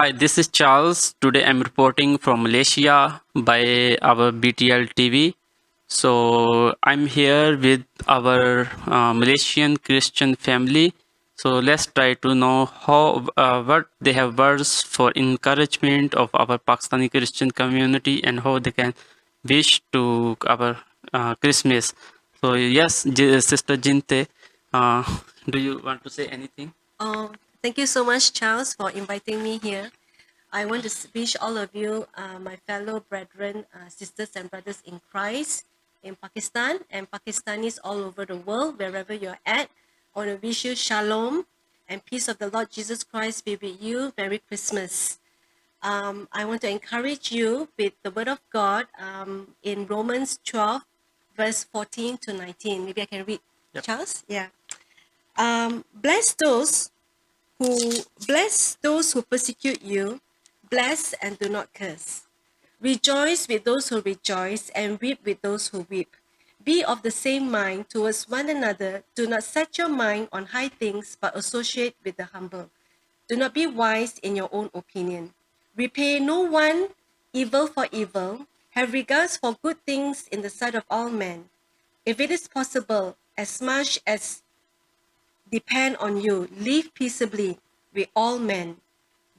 Hi, this is Charles. Today I'm reporting from Malaysia by our BTL TV. So I'm here with our Malaysian Christian family. So let's try to know how what they have words for encouragement of our Pakistani Christian community and how they can wish to our Christmas. So yes, Sister Jinte, uh, do you want to say anything? Thank you so much, Charles, for inviting me here. I want to wish all of you, my fellow brethren, sisters, and brothers in Christ in Pakistan and Pakistanis all over the world, wherever you're at. I want to wish you shalom and peace of the Lord Jesus Christ be with you. Merry Christmas. I want to encourage you with the Word of God in Romans 12, verse 14 to 19. Maybe I can read, Yep. Charles? Yeah. Bless those who persecute you, bless and do not curse. Rejoice with those who rejoice and weep with those who weep. Be of the same mind towards one another. Do not set your mind on high things, but associate with the humble. Do not be wise in your own opinion. Repay no one evil for evil. Have regards for good things in the sight of all men. If it is possible, as much as depend on you, live peaceably with all men.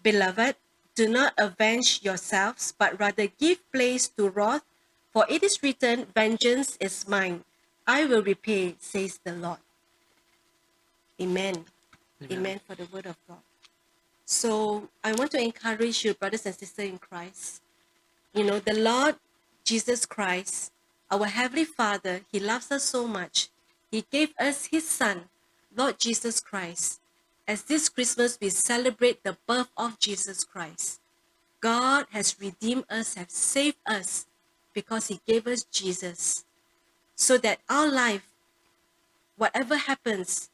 Beloved, do not avenge yourselves, but rather give place to wrath, for it is written, vengeance is mine. I will repay, says the Lord. Amen. Amen for the word of God. So I want to encourage you, brothers and sisters in Christ. You know, the Lord Jesus Christ, our Heavenly Father, He loves us so much. He gave us His Son, Lord Jesus Christ. As this Christmas, we celebrate the birth of Jesus Christ. God has redeemed us, has saved us because He gave us Jesus. So that our life, whatever happens,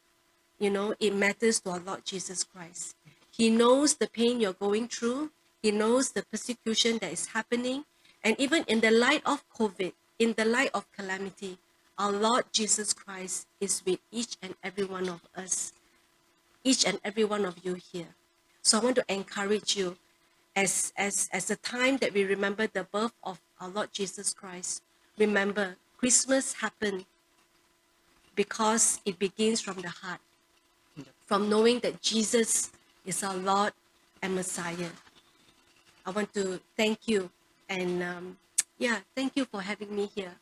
you know, it matters to our Lord Jesus Christ. He knows the pain you're going through. He knows the persecution that is happening. And even in the light of COVID, in the light of calamity, our Lord Jesus Christ is with each and every one of us, each and every one of you here. So I want to encourage you as the time that we remember the birth of our Lord Jesus Christ. Remember, Christmas happened because it begins from the heart, from knowing that Jesus is our Lord and Messiah. I want to thank you and thank you for having me here.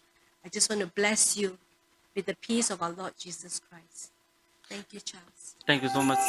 I just want to bless you with the peace of our Lord Jesus Christ. Thank you, Charles. Thank you so much.